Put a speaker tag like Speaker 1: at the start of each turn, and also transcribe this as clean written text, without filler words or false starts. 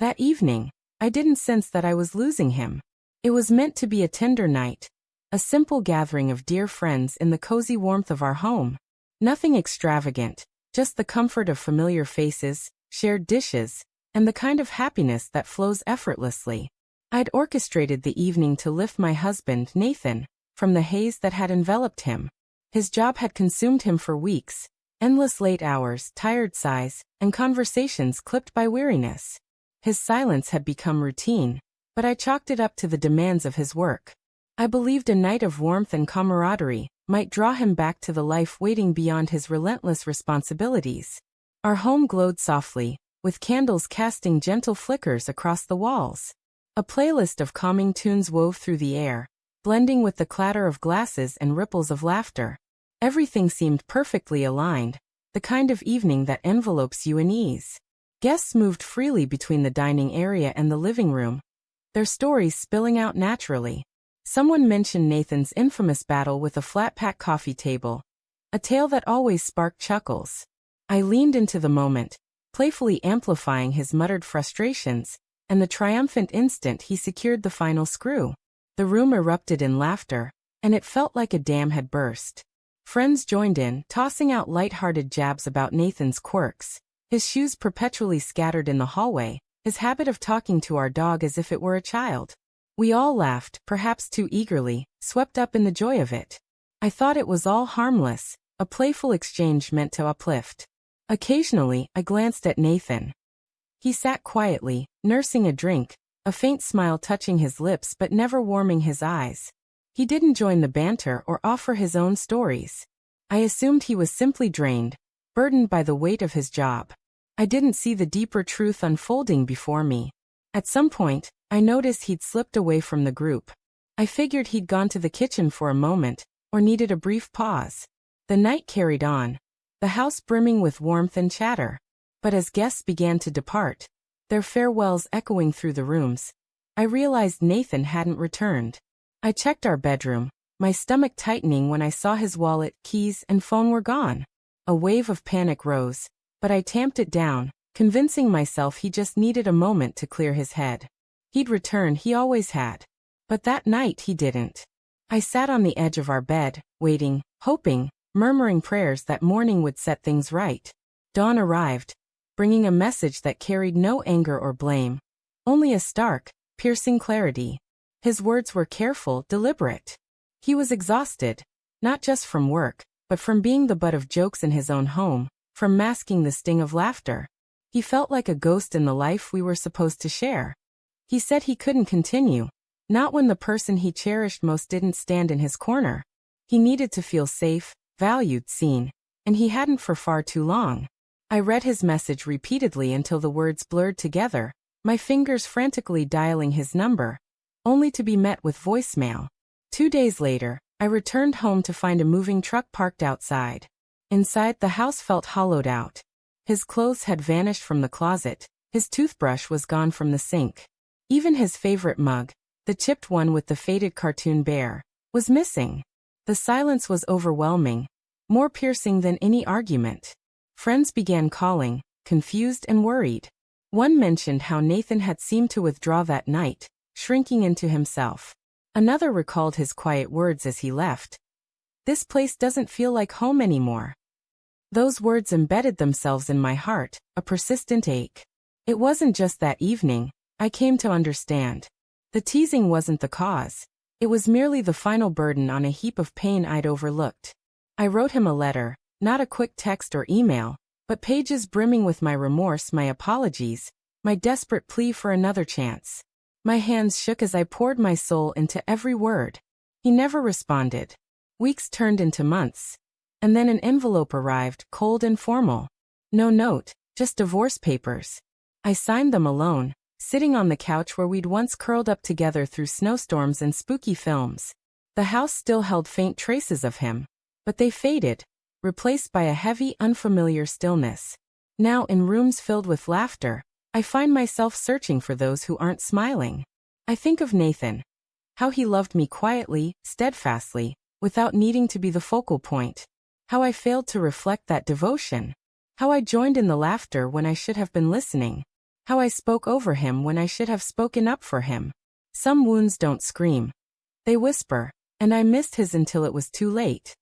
Speaker 1: That evening, I didn't sense that I was losing him. It was meant to be a tender night, a simple gathering of dear friends in the cozy warmth of our home. Nothing extravagant, just the comfort of familiar faces, shared dishes, and the kind of happiness that flows effortlessly. I'd orchestrated the evening to lift my husband, Nathan, from the haze that had enveloped him. His job had consumed him for weeks, endless late hours, tired sighs, and conversations clipped by weariness. His silence had become routine, but I chalked it up to the demands of his work. I believed a night of warmth and camaraderie might draw him back to the life waiting beyond his relentless responsibilities. Our home glowed softly, with candles casting gentle flickers across the walls. A playlist of calming tunes wove through the air, blending with the clatter of glasses and ripples of laughter. Everything seemed perfectly aligned, the kind of evening that envelopes you in ease. Guests moved freely between the dining area and the living room, their stories spilling out naturally. Someone mentioned Nathan's infamous battle with a flat-pack coffee table, a tale that always sparked chuckles. I leaned into the moment, playfully amplifying his muttered frustrations, and the triumphant instant he secured the final screw. The room erupted in laughter, and it felt like a dam had burst. Friends joined in, tossing out light-hearted jabs about Nathan's quirks, his shoes perpetually scattered in the hallway, his habit of talking to our dog as if it were a child. We all laughed, perhaps too eagerly, swept up in the joy of it. I thought it was all harmless, a playful exchange meant to uplift. Occasionally, I glanced at Nathan. He sat quietly, nursing a drink, a faint smile touching his lips but never warming his eyes. He didn't join the banter or offer his own stories. I assumed he was simply drained, burdened by the weight of his job. I didn't see the deeper truth unfolding before me. At some point, I noticed he'd slipped away from the group. I figured he'd gone to the kitchen for a moment, or needed a brief pause. The night carried on, the house brimming with warmth and chatter. But as guests began to depart, their farewells echoing through the rooms, I realized Nathan hadn't returned. I checked our bedroom, my stomach tightening when I saw his wallet, keys, and phone were gone. A wave of panic rose, but I tamped it down, convincing myself he just needed a moment to clear his head. He'd return, he always had. But that night he didn't. I sat on the edge of our bed, waiting, hoping, murmuring prayers that morning would set things right. Dawn arrived, bringing a message that carried no anger or blame, only a stark, piercing clarity. His words were careful, deliberate. He was exhausted, not just from work, but from being the butt of jokes in his own home, from masking the sting of laughter. He felt like a ghost in the life we were supposed to share. He said he couldn't continue, not when the person he cherished most didn't stand in his corner. He needed to feel safe, valued, seen, and he hadn't for far too long. I read his message repeatedly until the words blurred together, my fingers frantically dialing his number, only to be met with voicemail. 2 days later, I returned home to find a moving truck parked outside. Inside, the house felt hollowed out. His clothes had vanished from the closet, his toothbrush was gone from the sink. Even his favorite mug, the chipped one with the faded cartoon bear, was missing. The silence was overwhelming, more piercing than any argument. Friends began calling, confused and worried. One mentioned how Nathan had seemed to withdraw that night, shrinking into himself. Another recalled his quiet words as he left. "This place doesn't feel like home anymore." Those words embedded themselves in my heart, a persistent ache. It wasn't just that evening, I came to understand. The teasing wasn't the cause. It was merely the final burden on a heap of pain I'd overlooked. I wrote him a letter, not a quick text or email, but pages brimming with my remorse, my apologies, my desperate plea for another chance. My hands shook as I poured my soul into every word. He never responded. Weeks turned into months. And then an envelope arrived, cold and formal. No note, just divorce papers. I signed them alone, sitting on the couch where we'd once curled up together through snowstorms and spooky films. The house still held faint traces of him, but they faded, replaced by a heavy, unfamiliar stillness. Now, in rooms filled with laughter, I find myself searching for those who aren't smiling. I think of Nathan. How he loved me quietly, steadfastly, without needing to be the focal point. How I failed to reflect that devotion. How I joined in the laughter when I should have been listening. How I spoke over him when I should have spoken up for him. Some wounds don't scream. They whisper, and I missed his until it was too late.